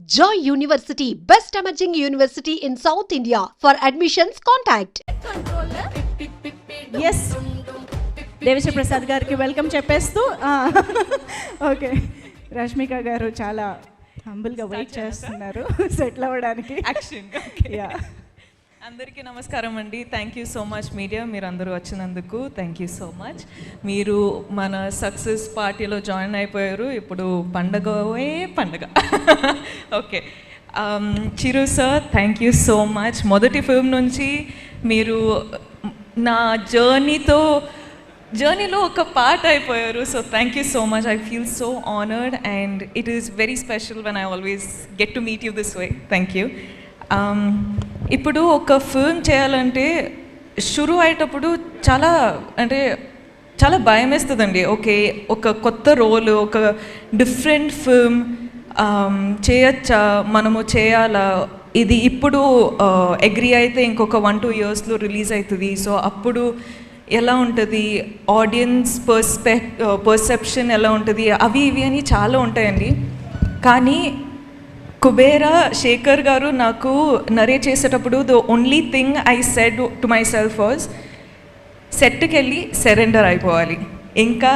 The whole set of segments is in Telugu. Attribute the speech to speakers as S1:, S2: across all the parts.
S1: Joy University, best emerging university in South India. For admissions, contact.
S2: Yes Devi Sri Prasad గారికి వెల్కమ్ చెప్పేస్తూ ఓకే రష్మిక గారు చాలా హంబుల్గా వెయిట్ చేస్తున్నారు సెటిల్ అవ్వడానికి
S3: యాక్షన్
S2: యా
S3: అందరికీ నమస్కారం అండి. Thank you so much media, మీరు అందరూ వచ్చినందుకు థ్యాంక్ యూ సో మచ్. మీరు మన సక్సెస్ పార్టీలో జాయిన్ అయిపోయారు. ఇప్పుడు పండగవే పండగ. Okay, Chiru sir thank you so much. మొదటి ఫిల్మ్ నుంచి మీరు నా జర్నీలో ఒక పార్ట్ అయిపోయారు. So thank you so much. I feel so honoured and it is very special when I always get to meet you this way. Thank you. ఇప్పుడు ఒక ఫిల్మ్ చేయాలంటే షురు అయ్యేటప్పుడు చాలా భయం వేస్తుందండి. ఓకే, ఒక కొత్త రోల్, ఒక డిఫరెంట్ ఫిల్మ్ చేయొచ్చా, మనము చేయాలా, ఇది ఇప్పుడు అగ్రీ అయితే ఇంకొక 1-2 yearsలో రిలీజ్ అవుతుంది. సో అప్పుడు ఎలా ఉంటుంది, ఆడియన్స్ పర్సెప్షన్ ఎలా ఉంటుంది, అవి ఇవి అని చాలా ఉంటాయండి. కానీ కుబేరా శేఖర్ గారు నాకు నరేట్ చేసేటప్పుడు the only thing I said to my self was సెట్కి వెళ్ళి సరెండర్ అయిపోవాలి. ఇంకా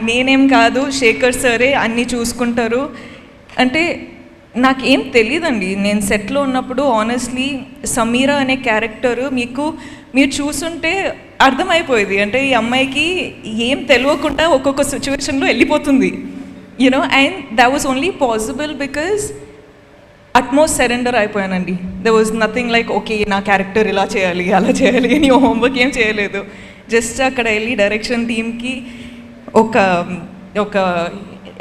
S3: నేనేం కాదు, శేఖర్ సరే అన్నీ చూసుకుంటారు. అంటే నాకేం తెలియదండి. నేను సెట్లో ఉన్నప్పుడు ఆనెస్ట్లీ సమీరా అనే క్యారెక్టర్ మీరు చూసుంటే అర్థమైపోయేది. అంటే ఈ అమ్మాయికి ఏం తెలియకుండా ఒక్కొక్క సిచ్యువేషన్లో వెళ్ళిపోతుంది, you know. And that was only possible because utmost surrender అయిపోయానండి. There was nothing like okay నా క్యారెక్టర్ ఇలా చేయాలి అలా చేయాలి అని హోంవర్క్ ఏం చేయలేదు. జస్ట్ అక్కడ వెళ్ళి డైరెక్షన్ టీమ్కి ఒక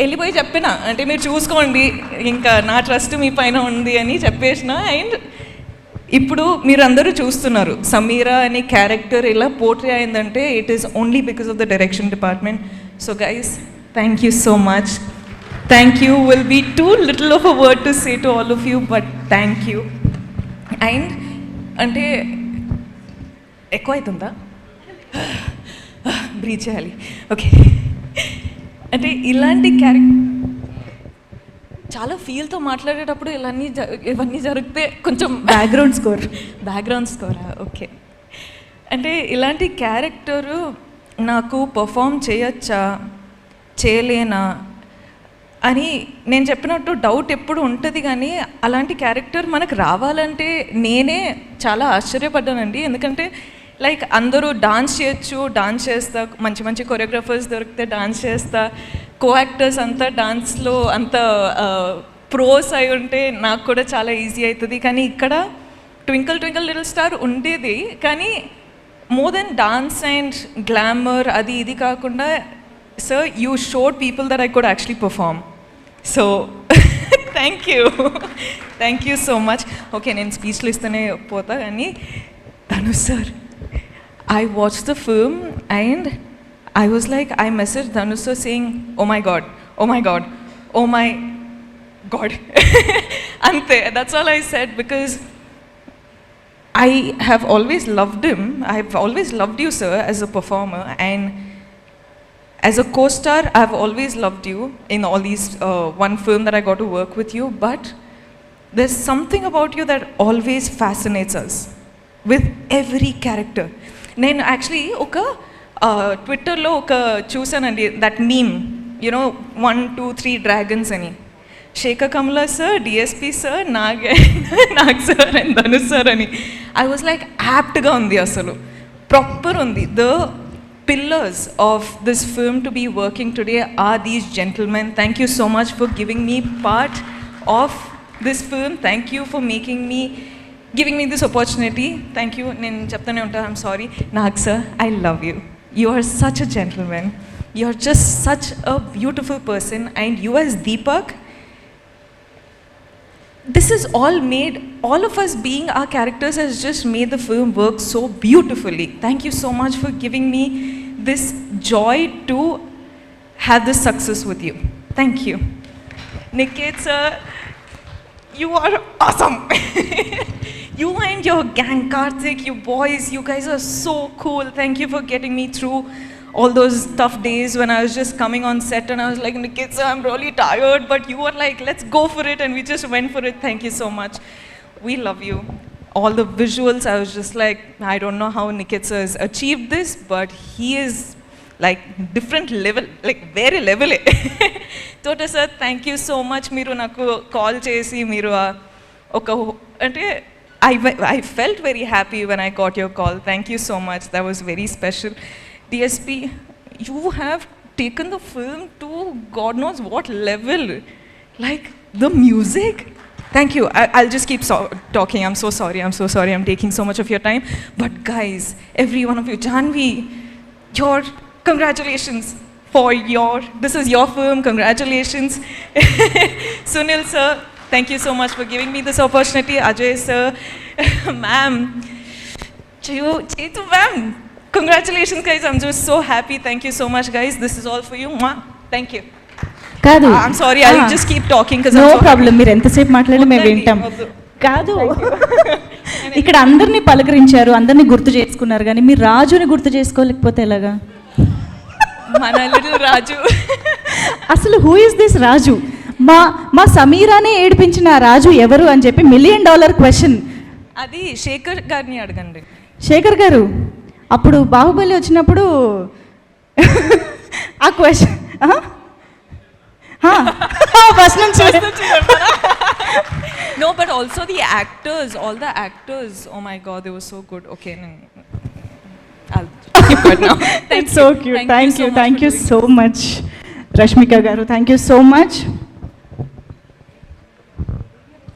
S3: వెళ్ళిపోయి చెప్పిన, అంటే మీరు చూసుకోండి, ఇంకా నా ట్రస్ట్ మీ పైన ఉంది అని చెప్పేసిన. అండ్ ఇప్పుడు మీరు అందరూ చూస్తున్నారు సమీరా అనే క్యారెక్టర్ ఇలా పోర్ట్రే అయిందంటే it is only because of the direction department. So guys, thank you so much. Thank you will be too little of a word to say to all of you, but thank you. And అంటే ఎక్కువ అవుతుందా, బ్రీత్ చేయాలి. ఓకే, అంటే ఇలాంటి క్యారెక్టర్ చాలా ఫీల్తో మాట్లాడేటప్పుడు ఇవన్నీ జరిగితే కొంచెం బ్యాక్గ్రౌండ్ స్కోరా. ఓకే, అంటే ఇలాంటి క్యారెక్టరు నాకు పర్ఫామ్ చేయొచ్చా చేయలేనా అని నేను చెప్పినట్టు డౌట్ ఎప్పుడు ఉంటుంది. కానీ అలాంటి క్యారెక్టర్ మనకు రావాలంటే నేనే చాలా ఆశ్చర్యపడ్డానండి. ఎందుకంటే లైక్ అందరూ డాన్స్ చేయొచ్చు, డాన్స్ చేస్తా, మంచి మంచి కొరియోగ్రాఫర్స్ దొరికితే డాన్స్ చేస్తా, కో యాక్టర్స్ అంతా డాన్స్లో అంత ప్రోస్ అయి ఉంటే నాకు కూడా చాలా ఈజీ అవుతుంది. కానీ ఇక్కడ ట్వింకిల్ ట్వింకిల్ లిటిల్ స్టార్ ఉండేది, కానీ more than dance and glamour అది ఇది కాకుండా sir, you showed people that I could actually perform. So, thank you so much. Okay, నేను స్పీచ్లో ఇస్తూనే పోతా. కానీ Dhanush sir, I watched the film and I was like, I messaged Dhanush sir saying, oh my god, ante, that's all I said, because I have always loved him. I have always loved you, sir, as a performer, and as a co-star, I've always loved you in all these one film that I got to work with you, but there's something about you that always fascinates us with every character. నేను యాక్చువల్లీ ఒక ట్విట్టర్లో ఒక చూసానండి, దట్ మీమ్, యునో 1, 2, 3 డ్రాగన్స్ అని. Shekhar Kamala sir, DSP sir, Nag sir and Dhanush sir అని. ఐ వాజ్ లైక్ యాప్ట్గా ఉంది, అసలు ప్రాపర్ ఉంది. The pillars of this film to be working today are these gentlemen. Thank you so much for giving me part of this film. Thank you for giving me this opportunity. Thank you. Nen cheptane unta, I'm sorry. Nag sir, I love you. You are such a gentleman. You are just such a beautiful person, and you as Deepak, this is all of us being our characters has just made the film work so beautifully. Thank you so much for giving me this joy to have this success with you. Thank you. Niket sir, you are awesome. You and your gang, Karthik, you boys, you guys are so cool. Thank you for getting me through all those tough days when I was just coming on set and I was like, Nikitsa, I'm really tired, but you were like, let's go for it, and we just went for it. Thank you so much. We love you. All the visuals, I was just like, I don't know how Nikitsa has achieved this, but he is like different level, like very level. Tota sir, thank you so much. Meeru naku call chesi meeru oka ante I felt very happy when I got your call. Thank you so much. That was very special. DSP, you have taken the film to God knows what level. Like the music. Thank you. I'll just keep talking. I'm so sorry. I'm taking so much of your time. But guys, every one of you, Janvi, congratulations for this is your film. Congratulations. Sunil sir, thank you so much for giving me this opportunity. Ajay sir, ma'am, Chetu ma'am, congratulations guys. I'm just so happy. Thank you so much guys. This is all for you. Mwah. Thank you.
S2: కాదు
S3: I'm sorry, I'll just keep talking because
S2: no problem, మీరు ఎంతసేపు మాట్లాడి మేము వింటాం. కాదు ఇక్కడ అందరినీ పలకరించారు, అందరినీ గుర్తు చేసుకున్నారు, కానీ మీరు రాజుని గుర్తు చేసుకోలేకపోతే ఎలాగా?
S3: మన లిటిల్ రాజు.
S2: అసలు హూ ఇస్ దిస్ రాజు? మా సమీరానే ఏడిపించిన ఆ రాజు ఎవరు అని చెప్పి $1 million క్వశ్చన్.
S3: అది శేఖర్ గారిని అడగండి.
S2: శేఖర్ గారు అప్పుడు బాహుబలి వచ్చినప్పుడు ఆ క్వశ్చన్ ఫస్ట్ నుంచి
S3: No, but also the actors, all the actors, oh my god, they were so good. Okay, I'll keep it now.
S2: It's so cute. Thank you so much. Rashmika garu, thank you so much.